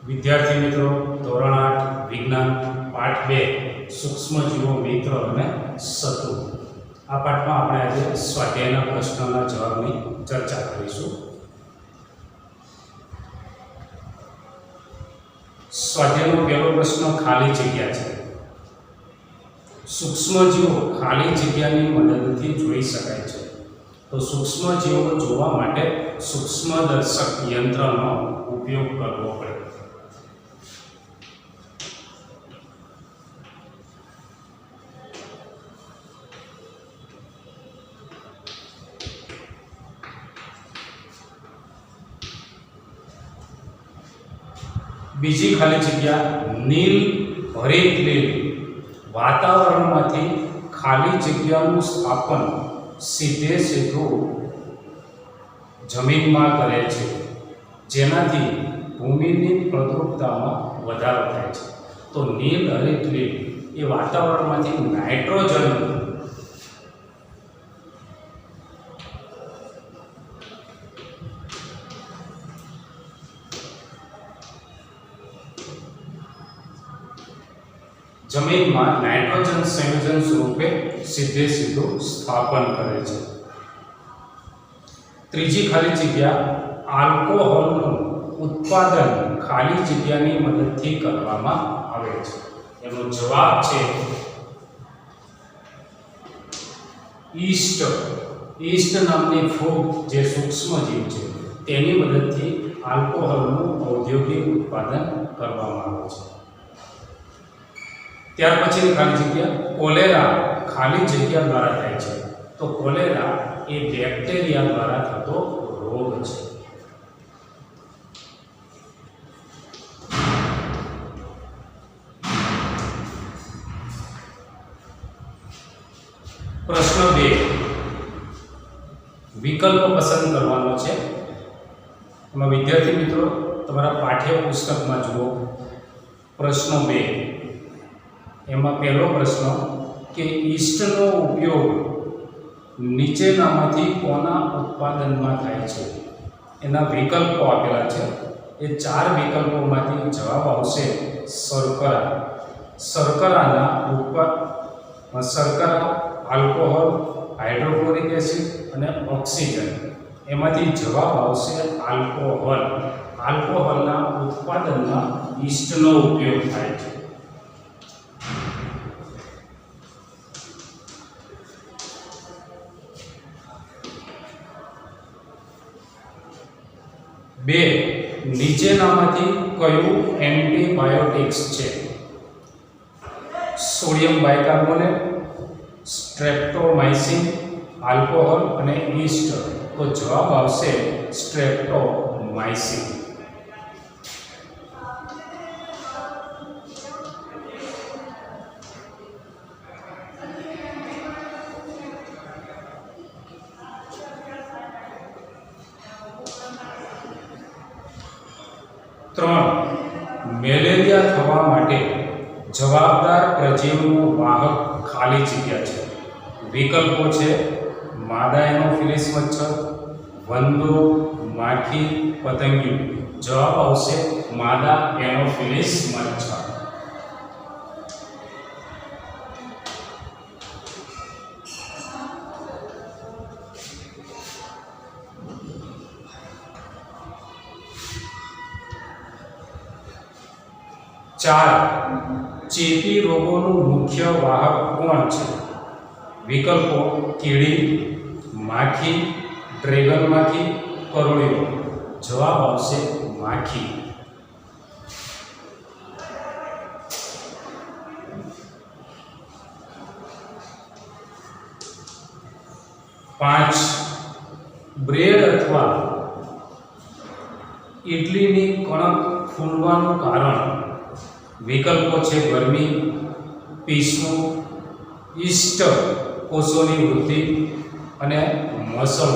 વિદ્યાર્થી મિત્રો, ધોરણ 8 વિજ્ઞાન પાઠ 2 સૂક્ષ્મજીવો મિત્ર અને શત્રુ. આ પાઠમાં આપણે આજે સ્વાધ્યાયના પ્રશ્નના જવાબની ચર્ચા કરીશું. સ્વાધ્યાયનો પહેલો પ્રશ્ન ખાલી જગ્યા છે. સૂક્ષ્મજીવો ખાલી જગ્યાની મદદથી જોઈ શકાય છે. તો સૂક્ષ્મજીવો જોવા માટે સૂક્ષ્મદર્શક યંત્રનો ઉપયોગ કરવો પડે. બીજી ખાલી જગ્યા નીલ હરિત લીલ. વાતાવરણમાંથી ખાલી જગ્યાનું સ્થાપન સીધે સીધું જમીનમાં કરે છે, જેનાથી ભૂમિની ફળદ્રુપતામાં વધારો થાય છે. તો નીલ હરિત લીલ એ વાતાવરણમાંથી નાઇટ્રોજન જમીનમાં નાઇટ્રોજન સંયોજન સ્વરૂપે સીધે સીધું સ્થાપન કરે છે. ત્રીજી ખાલી જગ્યા આલ્કોહોલનું ઉત્પાદન ખાલી જગ્યાની મદદથી કરવામાં આવે છે. એનો જવાબ છે ઈસ્ટ. ઈસ્ટ નામની ફૂગ જે સૂક્ષ્મજીવ છે તેની મદદથી આલ્કોહોલનું ઔદ્યોગિક ઉત્પાદન કરવામાં આવે છે. ત્યાર પછીની ખાલી જગ્યા કોલેરા ખાલી જગ્યા દ્વારા થાય છે. તો કોલેરા એ બેક્ટેરિયા દ્વારા થતો રોગ છે. પ્રશ્ન 2 વિકલ્પ પસંદ કરવાનો છે. એમાં વિદ્યાર્થી મિત્રો તમારા પાઠ્યપુસ્તકમાં જુઓ પ્રશ્ન 2. એમાં પહેલો પ્રશ્ન કે ઈસ્ટનો ઉપયોગ નીચેનામાંથી કોના ઉત્પાદનમાં થાય છે? એના વિકલ્પો આપેલા છે. એ 4 વિકલ્પોમાંથી જવાબ આવશે શર્કરા. શર્કરા, આલ્કોહોલ, હાઇડ્રોક્લોરિક એસિડ અને ઓક્સિજન. એમાંથી જવાબ આવશે આલ્કોહોલ. આલ્કોહોલના ઉત્પાદનમાં ઈસ્ટનો ઉપયોગ થાય છે. બે નીચેનામાંથી કયું એન્ટીબાયોટિક્સ છે? સોડિયમ બાયકાર્બોનેટ, સ્ટ્રેપ્ટોમાઇસિન, આલ્કોહોલ અને ઈસ્ટ. તો જવાબ આવશે સ્ટ્રેપ્ટોમાઇસિન. મેલેરિયા થવા માટે જવાબદાર પ્રજીવનો વાહક ખાલી જગ્યા છે. વિકલ્પો છે માદા એનોફિલિસ મચ્છર, વંદો, માખી, પતંગિયું. જવાબ આવશે માદા એનોફિલિસ મચ્છર. ચેપી રોગોનું મુખ્ય વાહક કોણ છે? વિકલ્પો કીડી, માખી, ડ્રેગન માખી, કરોળીઓ. જવાબ આવશે માખી. બ્રેડ અથવા ઇડલીની કણક ફૂલવાનું કારણ? વિકલ્પો છે ગરમી, પીસવું, ઈસ્ટ કોષોની વૃદ્ધિ અને મસળ.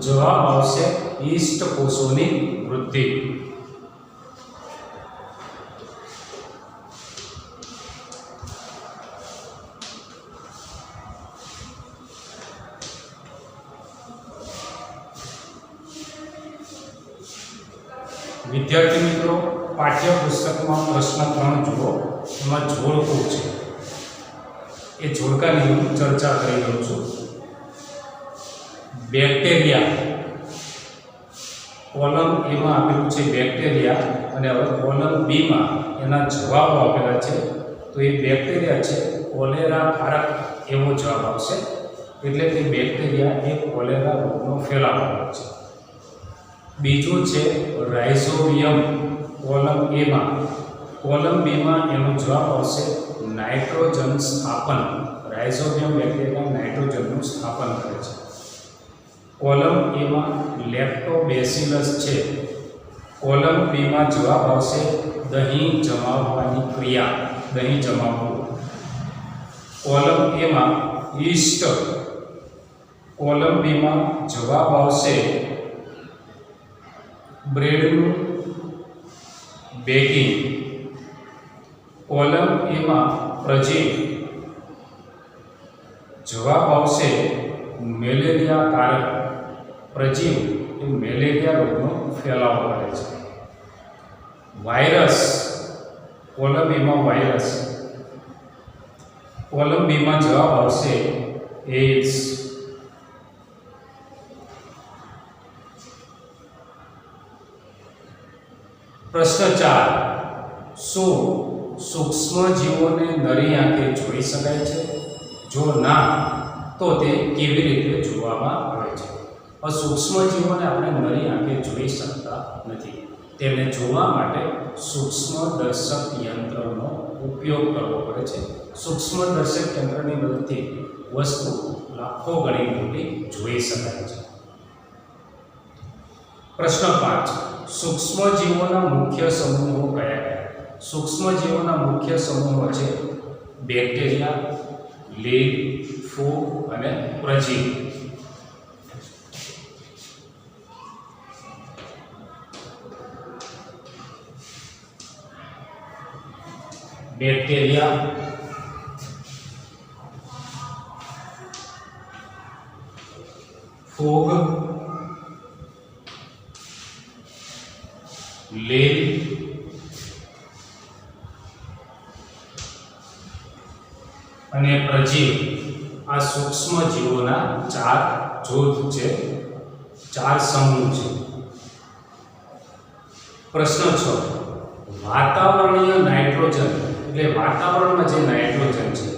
જવાબ આવશે ઈસ્ટ કોષોની વૃદ્ધિ. વિદ્યાર્થી મિત્રો પાઠ્યપુસ્તકમાં પ્રશ્ન 3 જુઓ, એમાં જોડકું છે. એ જોડકાની હું ચર્ચા કરી રહ્યો છું. બેક્ટેરિયા, કોલમ એમાં આપેલું છે બેક્ટેરિયા, અને હવે કોલમ બીમાં એના જવાબો આપેલા છે. તો એ બેક્ટેરિયા છે કોલેરા કારક એવો જવાબ આવશે. એટલે કે બેક્ટેરિયા એ કોલેરા રોગનો ફેલાવો છે. બીજું છે રાઇઝોબિયમ, કોલમ એમાં. કોલમ બીમાં એનો જવાબ આવશે નાઇટ્રોજન સ્થાપન. રાઇઝોબિયમ બેક્ટેરિયા નાઇટ્રોજનનું સ્થાપન કરે છે. કોલમ એમાં લેક્ટોબેસિલસ છે. કોલમ બીમાં જવાબ આવશે દહીં જમાવવાની ક્રિયા, દહીં જમાવવું. કોલમ એમાં યીસ્ટ. કોલમ બીમાં જવાબ આવશે બ્રેડનું બેકિંગ. કોલમ એમાં પ્રજીવ. જવાબ આવશે મેલેરિયા કારક. પ્રજીવ એ મેલેરિયા રોગનો ફેલાવો કરે છે. વાયરસ, કોલમ એમાં વાયરસ. કોલમ બીમાં જવાબ આવશે એઇડ્સ. પ્રશ્ન 4, શું સૂક્ષ્મ જીવોને નરી આંખે જોઈ શકાય છે? જો ના, તો તે કેવી રીતે જોવામાં આવે છે? સૂક્ષ્મ જીવોને આપણે નરી આંખે જોઈ શકતા નથી. તેમને જોવા માટે સૂક્ષ્મ દર્શક યંત્રનો ઉપયોગ કરવો પડે છે. સૂક્ષ્મ દર્શક યંત્રની મદદથી વસ્તુ લાખો ગણી મોટી જોઈ શકાય છે. પ્રશ્ન 5, સૂક્ષ્મ જીવોના મુખ્ય સમૂહો કયા કયા? સૂક્ષ્મ જીવોના મુખ્ય સમૂહો છે બેક્ટેરિયા, લીલ, ફૂગ અને પ્રજીવ. બેક્ટેરિયા, ફૂગ, લીલ અને પ્રજીવ. આ સૂક્ષ્મ જીવોના 4 જૂથ છે, 4 સમૂહ છે. પ્રશ્ન 6, વાતાવરણીય નાઇટ્રોજન, એટલે વાતાવરણમાં જે નાઇટ્રોજન છે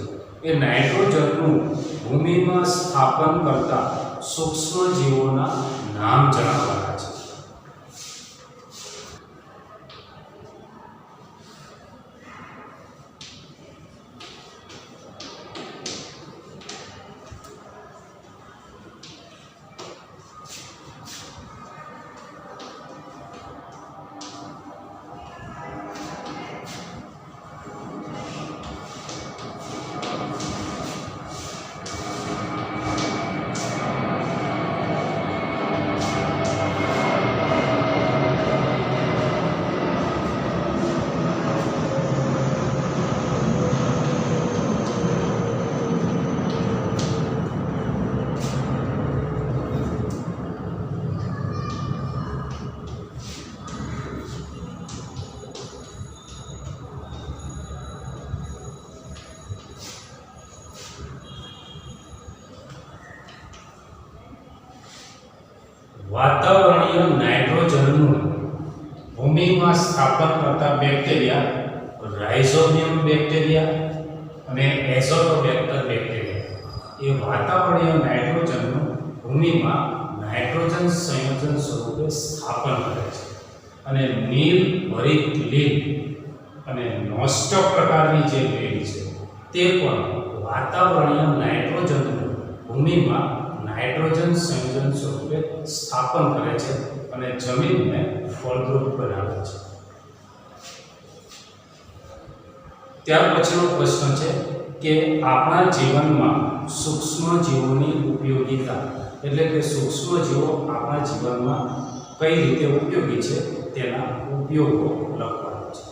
એ નાઇટ્રોજનનું ભૂમિમાં સ્થાપન કરતા સૂક્ષ્મ જીવોના નામ જણાવવાના છે. વાતાવરણીય નાઇટ્રોજનનું ભૂમિમાં સ્થાપન કરતા બેક્ટેરિયા રાઇઝોબિયમ બેક્ટેરિયા અને એઝોટોબેક્ટર બેક્ટેરિયા એ વાતાવરણીય નાઇટ્રોજનનું ભૂમિમાં નાઇટ્રોજન સંયોજન સ્વરૂપે સ્થાપન કરે છે. અને નીલ ભરિત લીલ અને નોસ્ટોક પ્રકારની જે લીલ છે તે પણ વાતાવરણીય નાઇટ્રોજનનું ભૂમિમાં નાઇટ્રોજન સંયોજન સ્વરૂપે સ્થાપન કરે છે અને જમીનને ફળદ્રુપ બનાવે છે. ત્યાર પછીનો પ્રશ્ન છે કે આપણા જીવનમાં સૂક્ષ્મ જીવોની ઉપયોગિતા, એટલે કે સૂક્ષ્મ જીવો આપણા જીવનમાં કઈ રીતે ઉપયોગી છે તેના ઉપયોગો લખવાના છે.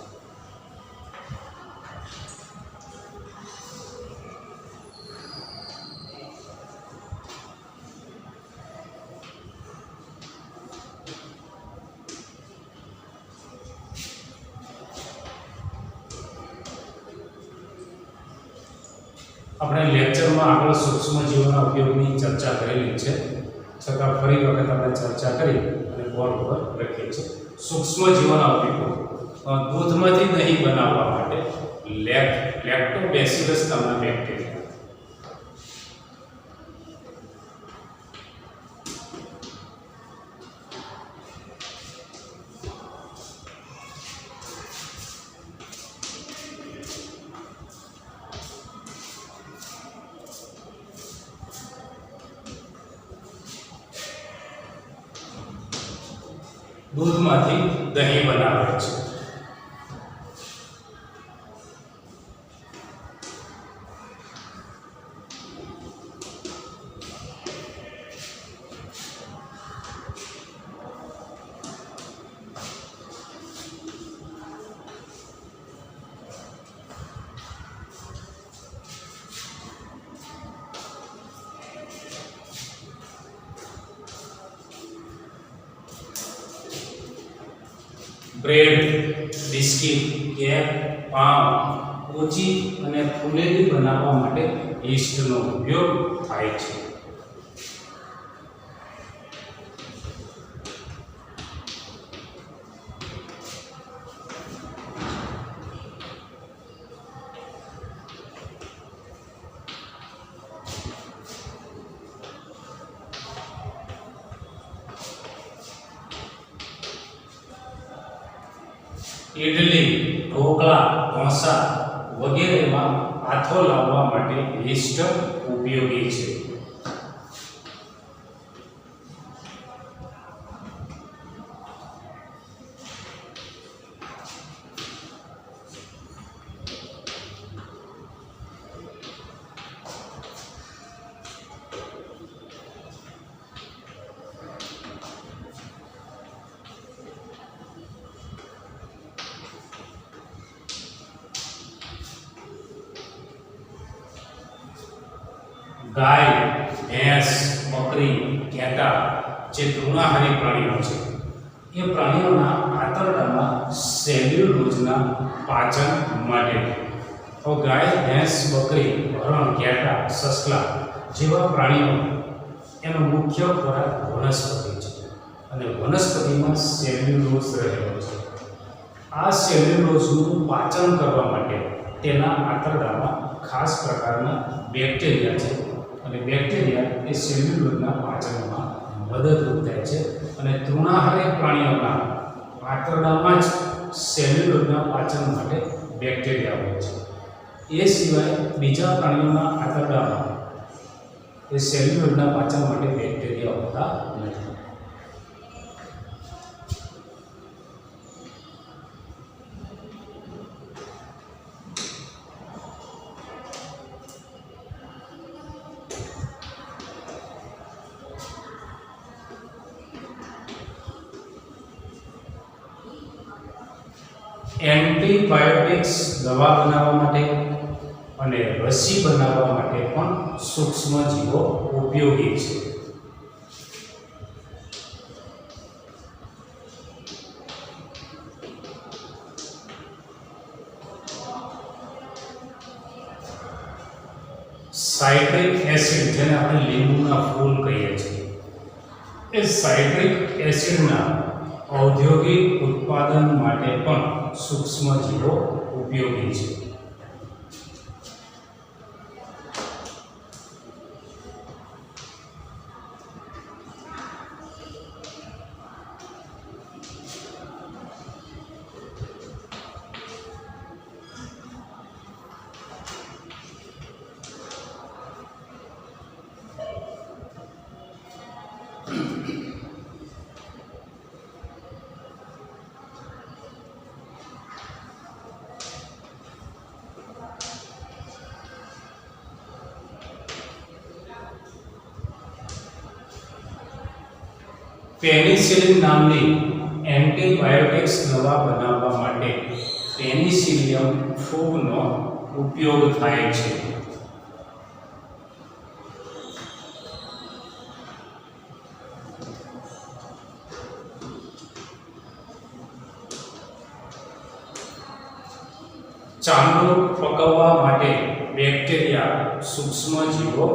આપણે લેક્ચરમાં આગળ સૂક્ષ્મજીવોના ઉપયોગની ચર્ચા કરેલી છે, છતાં ફરી વખત આપણે ચર્ચા કરી અને બોર્ડ ઉપર લખીએ છીએ. સૂક્ષ્મજીવોના ઉપયોગો દૂધમાંથી દહીં બનાવવા માટે લેક્ટોબેસિલસ નામના બેક્ટેરિયા, દૂધમાંથી દહીં બનાવે છે. બ્રેડ, બિસ્કિટ, કેક, પાઉં, પોચી અને ફૂલેલી બનાવવા માટે યીસ્ટનો ઉપયોગ થાય છે. ઇડલી, ઢોકળા, ઢોસા વગેરેમાં આથો લાવવા માટે યીસ્ટ ઉપયોગી છે. ગાય, ભેંસ, બકરી, ઘેટા જે તૃણાહારી પ્રાણીઓ છે, એ પ્રાણીઓના આંતરડામાં સેલ્યુલોઝના પાચન માટે તો ગાય, ભેંસ, બકરી, હરણ, ઘેટા, સસલા જેવા પ્રાણીઓ એનો મુખ્ય ખોરાક વનસ્પતિ છે અને વનસ્પતિમાં સેલ્યુલોઝ રહેલો છે. આ સેલ્યુલોઝનું પાચન કરવા માટે તેના આંતરડામાં ખાસ પ્રકારના બેક્ટેરિયા છે અને બેક્ટેરિયા એ સેલ્યુલોઝના પાચનમાં મદદરૂપ થાય છે અને તૃણાહારી પ્રાણીઓના આંતરડામાં જ સેલ્યુલોઝના પાચન માટે બેક્ટેરિયા હોય છે. એ સિવાય બીજા પ્રાણીઓના આંતરડામાં એ સેલ્યુલોઝના પાચન માટે બેક્ટેરિયા હોતા નથી. એન્ટીબાયોટિક્સ દવા બનાવવા માટે અને રસી બનાવવા માટે પણ સૂક્ષ્મજીવો ઉપયોગી છે. સાઇટ્રિક એસિડ, જેને આપણે લીંબુના ફૂલ કહીએ છીએ, એ સાઇટ્રિક એસિડના ઔદ્યોગિક ઉત્પાદન માટે પણ સૂક્ષ્મજીવો ઉપયોગી છે. પેનિસિલિન નામની એન્ટીબાયોટિક્સ દવા બનાવવા માટે પેનિસિલિયમ ફૂગનો ઉપયોગ થાય છે. ચામડું પકવવા માટે બેક્ટેરિયા સૂક્ષ્મજીવો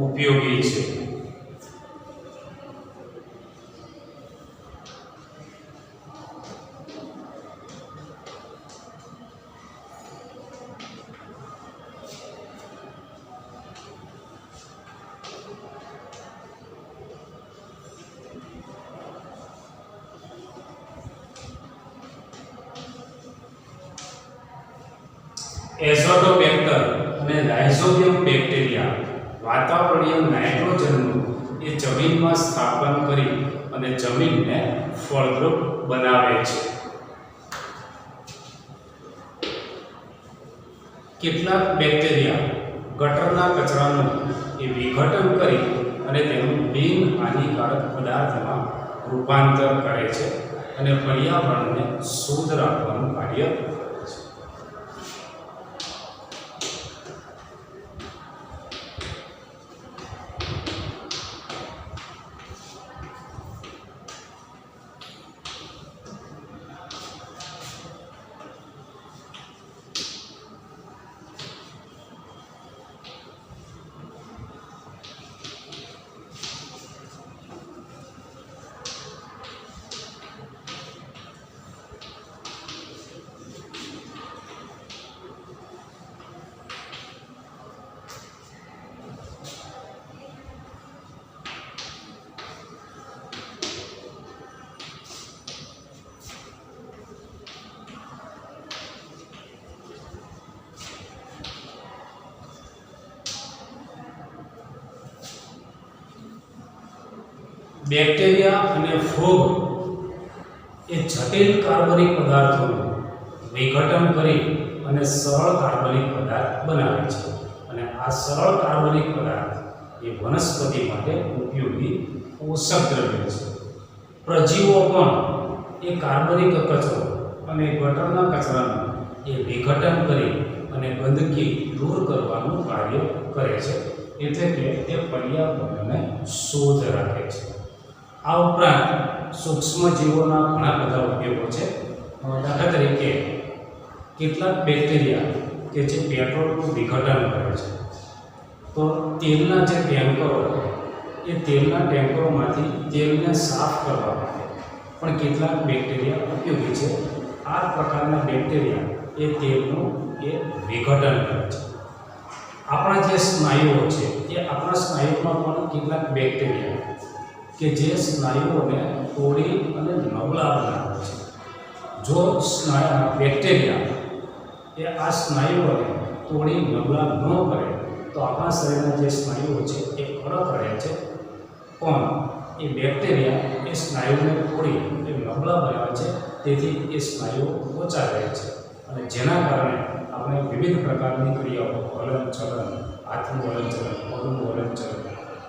ઉપયોગી છે. એઝોટોબેક્ટર અને રાઇઝોબિયમ બેક્ટેરિયા વાતાવરણીય નાઇટ્રોજનનું એ જમીનમાં સ્થાપન કરી અને જમીનને ફળદ્રુપ બનાવે છે. કેટલાક બેક્ટેરિયા ગટરના કચરાનું એ વિઘટન કરી અને તેનું બિન હાનિકારક પદાર્થમાં રૂપાંતર કરે છે અને પર્યાવરણને શુદ્ધ રાખવાનું કાર્ય કરે છે. બેક્ટેરિયા અને ફૂગ એ જટિલ કાર્બનિક પદાર્થોનું વિઘટન કરી અને સરળ કાર્બનિક પદાર્થ બનાવે છે અને આ સરળ કાર્બનિક પદાર્થ એ વનસ્પતિ માટે ઉપયોગી પોષક દ્રવ્ય છે. પ્રજીવો પણ એ કાર્બનિક કચરો અને ગટરના કચરાનું એ વિઘટન કરી અને ગંદકી દૂર કરવાનું કાર્ય કરે છે, એટલે કે તે પર્યાવરણને શુદ્ધ રાખે છે. આ ઉપરાંત સૂક્ષ્મજીવોના ઘણા બધા ઉપયોગો છે. દાખલા તરીકે કેટલાક બેક્ટેરિયા કે જે પેટ્રોલનું વિઘટન કરે છે, તો તેલના જે ટેન્કરો એ તેલના ટેન્કરોમાંથી તેલને સાફ કરવા માટે પણ કેટલાક બેક્ટેરિયા ઉપયોગી છે. આ પ્રકારના બેક્ટેરિયા એ તેલનું એ વિઘટન કરે છે. આપણા જે સ્નાયુઓ છે એ આપણા સ્નાયુમાં પણ કેટલાક બેક્ટેરિયા કે જે સ્નાયુઓને તોડી અને નબળા બનાવે છે. જો બેક્ટેરિયા એ આ સ્નાયુઓને તોડી નબળા ન કરે તો આપણા શરીરના જે સ્નાયુઓ છે એ કડક રહે છે, પણ એ બેક્ટેરિયા એ સ્નાયુને તોડી એ નબળા બનાવે છે, તેથી એ સ્નાયુઓ ઓછા રહે છે અને જેના કારણે આપણે વિવિધ પ્રકારની ક્રિયાઓ, હલનચલન, હાથનું હલનચલન, પગનું હલનચલન,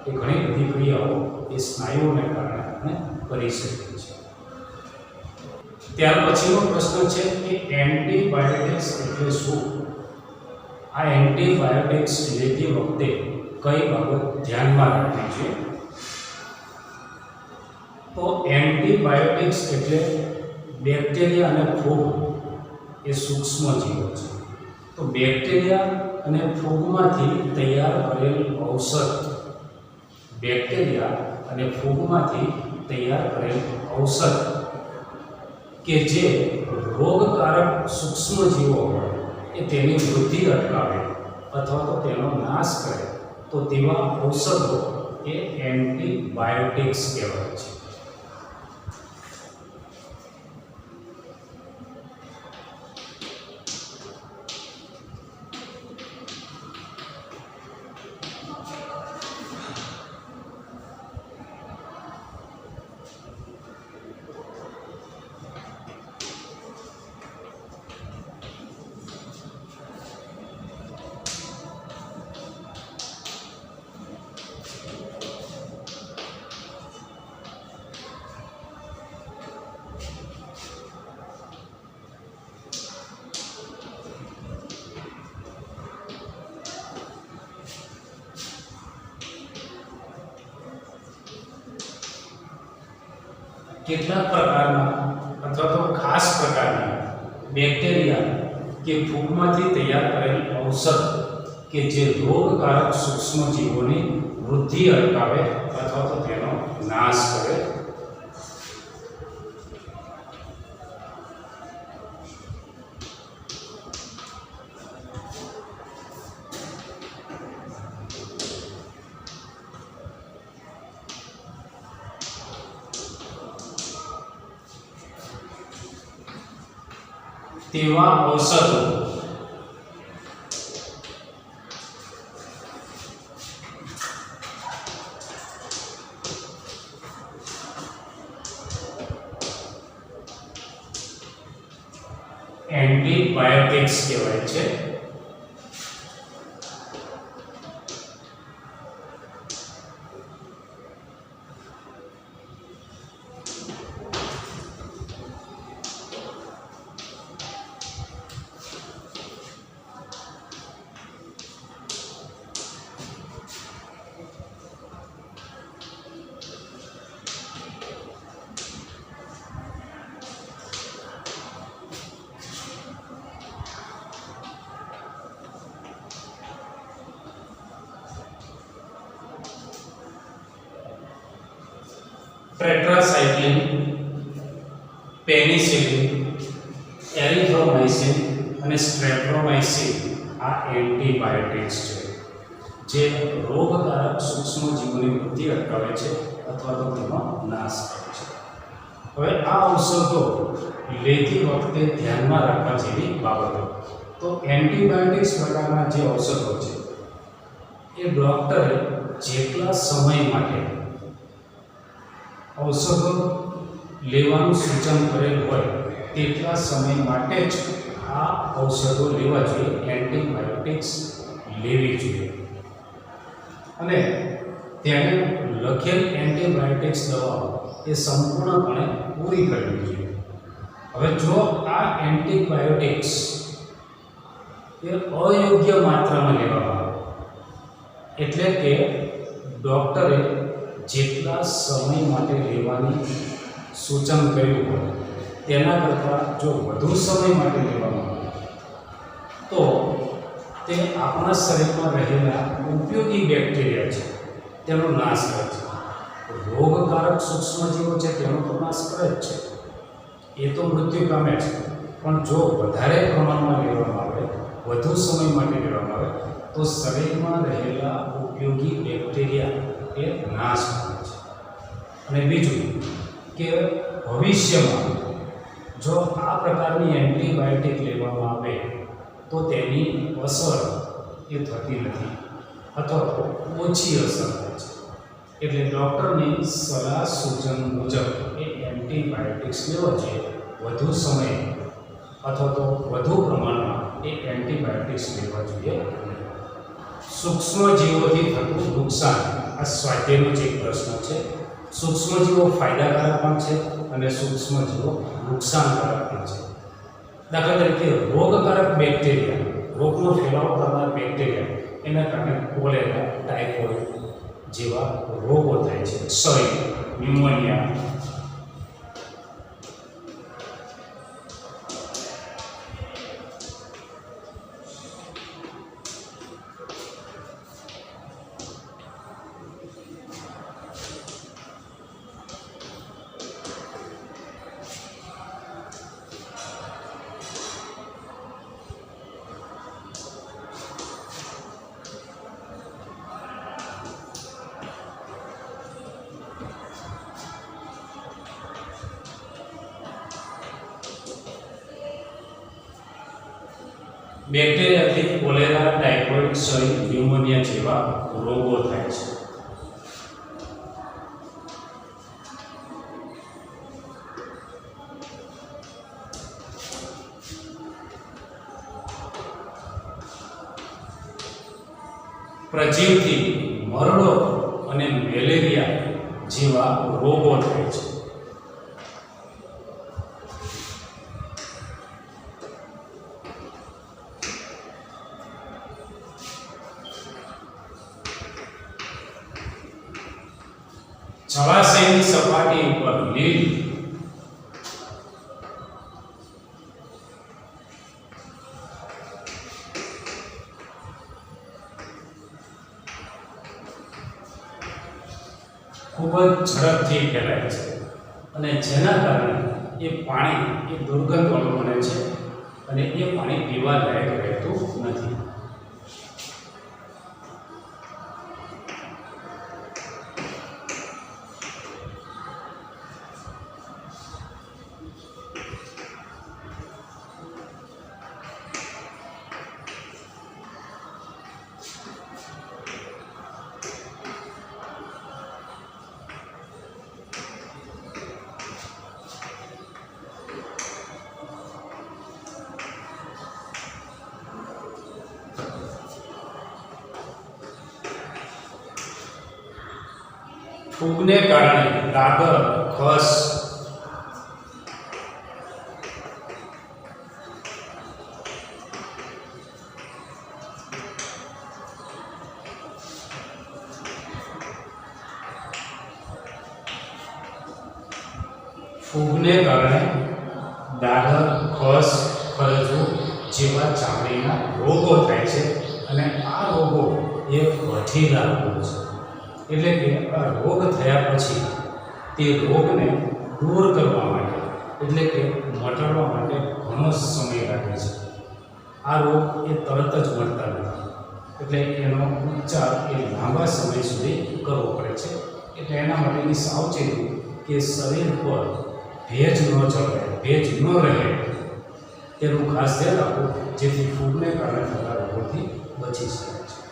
એ ઘણી બધી ક્રિયાઓ એ સ્નાયુઓને કારણે આપણે કરી શકીએ છીએ. ત્યાર પછીનો પ્રશ્ન છે કે એન્ટીબાયોટિક્સ એટલે શું? આ એન્ટીબાયોટિક્સ લેતી વખતે કઈ બાબત ધ્યાનમાં રાખવી જોઈએ? તો એન્ટીબાયોટિક્સ એટલે બેક્ટેરિયા અને ફૂગ એ સૂક્ષ્મજીવો છે. તો બેક્ટેરિયા અને ફૂગમાંથી તૈયાર કરેલ ઔષધ, બેક્ટેરિયા અને ફૂગમાંથી તૈયાર કરેલ ઔષધ કે જે રોગકારક સૂક્ષ્મજીવો હોય એ તેની વૃદ્ધિ અટકાવે અથવા તો તેનો નાશ કરે, તો તેવા ઔષધો એ એન્ટીબાયોટિક્સ કહેવાય છે. કેટલાક પ્રકારના અથવા તો ખાસ પ્રકારના બેક્ટેરિયા કે ફૂગમાંથી તૈયાર કરેલ ઔષધ કે જે રોગકારક સૂક્ષ્મજીવોની વૃદ્ધિ અટકાવે અથવા તો તેનો નાશ કરે. તેવા ઔષધો એન્ટીબાયોટિક્સ કહેવાય છે. ટેટ્રાસાઇક્લિન, પેનિસિલિન, એરિથ્રોમાઇસિન અને સ્ટ્રેપ્ટોમાઇસિન આ એન્ટીબાયોટિક્સ છે જે રોગકારક સૂક્ષ્મજીવોની વૃદ્ધિ અટકાવે છે અથવા તો તેનો નાશ કરે છે. હવે આ ઔષધો લેતી વખતે ધ્યાનમાં રાખવા જેવી બાબતો. તો એન્ટીબાયોટિક્સ પ્રકારના જે ઔષધો છે એ ડૉક્ટરે જેટલા સમય માટે ઔષધો લેવાનું સૂચન કરેલ હોય તેટલા સમય માટે જ આ ઔષધો લેવા જોઈએ, એન્ટીબાયોટિક્સ લેવી જોઈએ. અને તેને લખેલ એન્ટીબાયોટિક્સ દવાઓ એ સંપૂર્ણપણે પૂરી કરવી જોઈએ. હવે જો આ એન્ટીબાયોટિક્સ એ અયોગ્ય માત્રામાં લેવામાં આવે, એટલે કે ડૉક્ટરે જેટલા સમય માટે લેવાની સૂચન કર્યું હોય તેના કરતાં જો વધુ સમય માટે લેવામાં આવે તો તે આપણા શરીરમાં રહેલા ઉપયોગી બેક્ટેરિયા છે તેનો નાશ કરે છે. રોગકારક સૂક્ષ્મજીવો છે તેનો તો નાશ કરે જ છે, એ તો મૃત્યુ પામે છે. પણ જો વધારે પ્રમાણમાં લેવામાં આવે, વધુ સમય માટે લેવામાં આવે તો શરીરમાં રહેલા ઉપયોગી બેક્ટેરિયા એ નાશ પામે છે. અને બીજું કે ભવિષ્યમાં જો આ પ્રકારની એન્ટીબાયોટિક લેવામાં આવે તો તેની અસર એ થતી નથી અથવા તો ઓછી અસર થાય છે. એટલે ડૉક્ટરની સલાહ સૂચન મુજબ એ એન્ટીબાયોટિક્સ લેવા જોઈએ. વધુ સમય અથવા તો વધુ પ્રમાણમાં એ એન્ટીબાયોટિક્સ લેવા જોઈએ. સૂક્ષ્મજીવોથી થતું નુકસાન, આ સ્વાધ્યાયનો જ એક પ્રશ્ન છે. સૂક્ષ્મજીવો ફાયદાકારક પણ છે અને સૂક્ષ્મજીવો નુકસાનકારક પણ છે. દાખલા તરીકે રોગકારક બેક્ટેરિયા, રોગનો ફેલાવો કરનાર બેક્ટેરિયા, એના કારણે કોલેરા, ટાઇફોઇડ જેવા રોગો થાય છે, ક્ષય, ન્યુમોનિયા. બેક્ટેરિયાથી કોલેરા, ટાઇફોઇડ, ક્ષય, ન્યુમોનિયા જેવા રોગો થાય છે. પ્રજીવથી મરડો અને મેલેરિયા જેવા રોગો થાય છે. જળાશયની સપાટી ઉપર લીલ ખૂબ જ ઝડપથી ફેલાય છે અને જેના કારણે એ પાણી એ દુર્ગંધવાળું બને છે અને એ પાણી પીવા લાયક રહેતું નથી. ફૂગને કારણે ડાઘર, ખસ, ફૂગને કારણે ડાઘર, ખસ, ખરજવું જેવા ચામડીના રોગો થાય છે અને આ રોગો એ વઠીલા રોગો છે. એટલે કે આ રોગ થયા પછી તે રોગને દૂર કરવા માટે એટલે કે મટાડવા માટે ઘણો સમય લાગે છે. આ રોગ એ તરત જ મટતા નથી, એટલે એનો ઉપચાર એ લાંબા સમય સુધી કરવો પડે છે. એટલે એના માટેની સાવચેતી કે શરીર પર ભેજ ન ચડે, ભેજ ન રહે તેનું ખાસ ધ્યાન રાખવું, જેથી ફૂગને કારણે થતા રોગોથી બચી શકાય છે.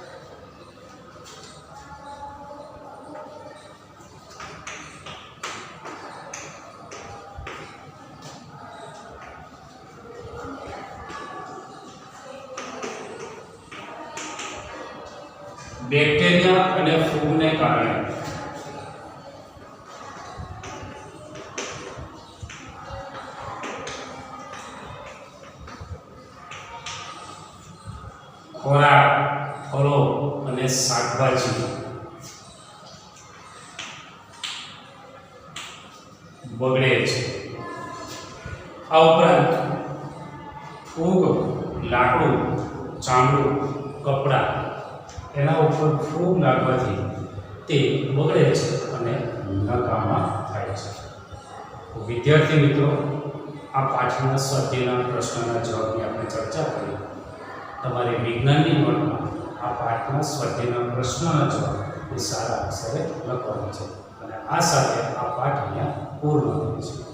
બેક્ટેરિયા અને ફૂગને કારણે ખોરાક, ફળો અને શાકભાજી બગડે છે. આ ઉપરાંત ફૂગ લાકડું, ચામડું, કપડાં એના ઉપર ફૂગ લાગવાથી તે બગડે છે અને નકામા થાય છે. વિદ્યાર્થી મિત્રો, આ પાઠના સ્વાધ્યાયના પ્રશ્નના જવાબની આપણે ચર્ચા કરી. તમારે વિજ્ઞાનની નોટમાં આ પાઠના સ્વાધ્યાયના પ્રશ્નના જવાબ એ સારા અક્ષરે લખવાનો છે અને આ સાથે આ પાઠ અહીંયા પૂર્ણ થાય છે.